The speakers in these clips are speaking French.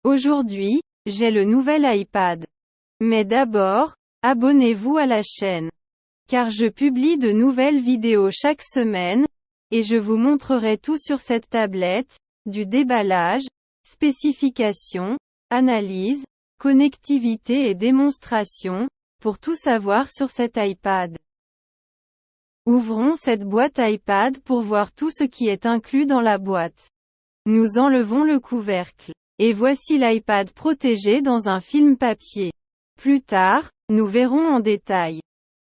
Aujourd'hui, j'ai le nouvel iPad. Mais d'abord, abonnez-vous à la chaîne. Car je publie de nouvelles vidéos chaque semaine, et je vous montrerai tout sur cette tablette, du déballage, spécifications, analyse, connectivité et démonstration, pour tout savoir sur cet iPad. Ouvrons cette boîte iPad pour voir tout ce qui est inclus dans la boîte. Nous enlevons le couvercle. Et voici l'iPad protégé dans un film papier. Plus tard, nous verrons en détail.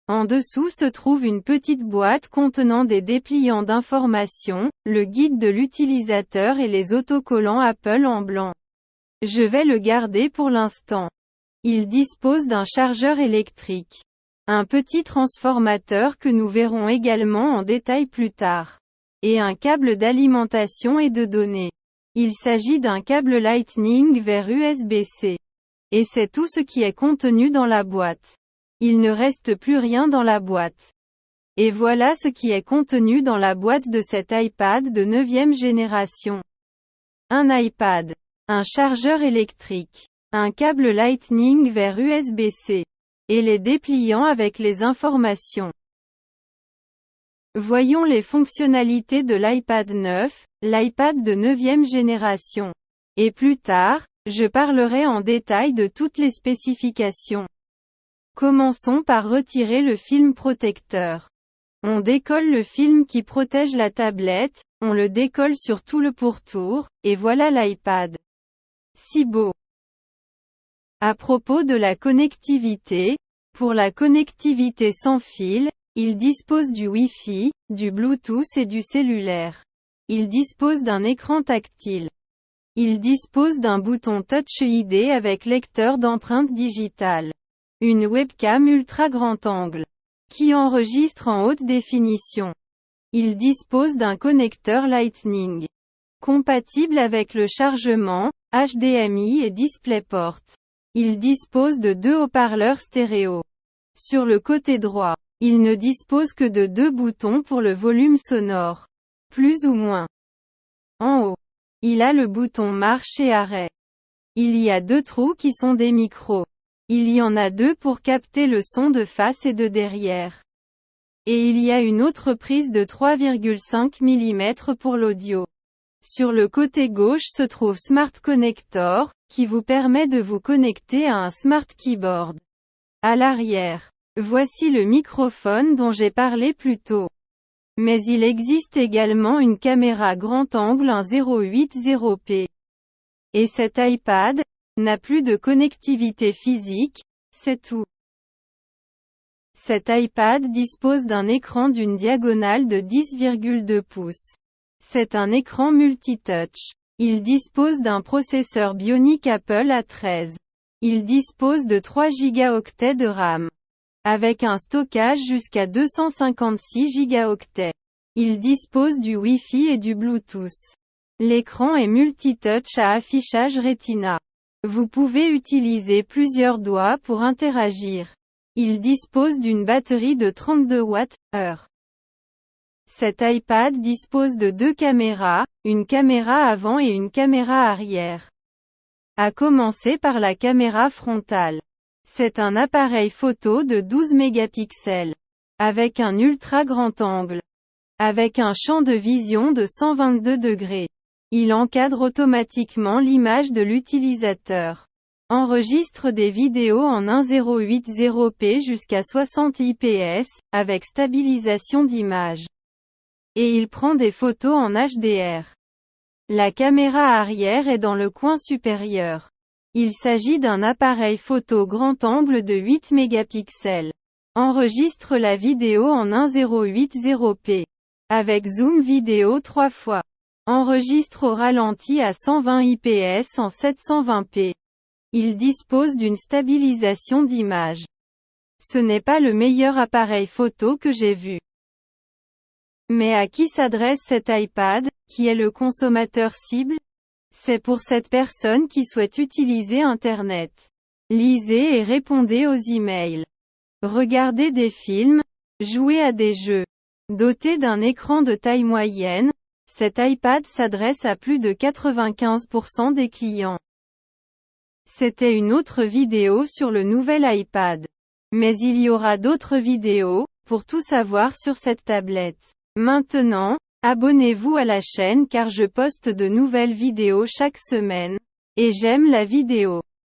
En dessous se trouve une petite boîte contenant des dépliants d'informations, le guide de l'utilisateur et les autocollants Apple en blanc. Je vais le garder pour l'instant. Il dispose d'un chargeur électrique. Un petit transformateur que nous verrons également en détail plus tard. Et un câble d'alimentation et de données. Il s'agit d'un câble Lightning vers USB-C. Et c'est tout ce qui est contenu dans la boîte. Il ne reste plus rien dans la boîte. Et voilà ce qui est contenu dans la boîte de cet iPad de 9e génération. Un iPad. Un chargeur électrique. Un câble Lightning vers USB-C. Et les dépliants avec les informations. Voyons les fonctionnalités de l'iPad 9, l'iPad de 9e génération. Et plus tard, je parlerai en détail de toutes les spécifications. Commençons par retirer le film protecteur. On décolle le film qui protège la tablette, on le décolle sur tout le pourtour, et voilà l'iPad. Si beau. À propos de la connectivité, pour la connectivité sans fil, il dispose du Wi-Fi, du Bluetooth et du cellulaire. Il dispose d'un écran tactile. Il dispose d'un bouton Touch ID avec lecteur d'empreintes digitales. Une webcam ultra grand angle, qui enregistre en haute définition. Il dispose d'un connecteur Lightning, compatible avec le chargement, HDMI et DisplayPort. Il dispose de 2 haut-parleurs stéréo. Sur le côté droit, il ne dispose que de 2 boutons pour le volume sonore. Plus ou moins. En haut, il a le bouton marche et arrêt. Il y a 2 trous qui sont des micros. Il y en a 2 pour capter le son de face et de derrière. Et il y a une autre prise de 3,5 mm pour l'audio. Sur le côté gauche se trouve Smart Connector, qui vous permet de vous connecter à un Smart Keyboard. À l'arrière, voici le microphone dont j'ai parlé plus tôt. Mais il existe également une caméra grand angle 1080p. Et cet iPad n'a plus de connectivité physique, c'est tout. Cet iPad dispose d'un écran d'une diagonale de 10,2 pouces. C'est un écran multitouch. Il dispose d'un processeur Bionic Apple A13. Il dispose de 3 Go de RAM. Avec un stockage jusqu'à 256 Go. Il dispose du Wi-Fi et du Bluetooth. L'écran est multitouch à affichage Retina. Vous pouvez utiliser plusieurs doigts pour interagir. Il dispose d'une batterie de 32 Wh. Cet iPad dispose de 2 caméras, une caméra avant et une caméra arrière. À commencer par la caméra frontale. C'est un appareil photo de 12 mégapixels. Avec un ultra grand angle. Avec un champ de vision de 122 degrés. Il encadre automatiquement l'image de l'utilisateur. Enregistre des vidéos en 1080p jusqu'à 60 IPS, avec stabilisation d'image. Et il prend des photos en HDR. La caméra arrière est dans le coin supérieur. Il s'agit d'un appareil photo grand angle de 8 mégapixels. Enregistre la vidéo en 1080p. Avec zoom vidéo 3 fois. Enregistre au ralenti à 120 IPS en 720p. Il dispose d'une stabilisation d'image. Ce n'est pas le meilleur appareil photo que j'ai vu. Mais à qui s'adresse cet iPad, qui est le consommateur cible? C'est pour cette personne qui souhaite utiliser Internet. Lisez et répondez aux emails. Regardez des films, jouez à des jeux. Doté d'un écran de taille moyenne, cet iPad s'adresse à plus de 95% des clients. C'était une autre vidéo sur le nouvel iPad. Mais il y aura d'autres vidéos, pour tout savoir sur cette tablette. Maintenant, abonnez-vous à la chaîne car je poste de nouvelles vidéos chaque semaine. Et j'aime la vidéo.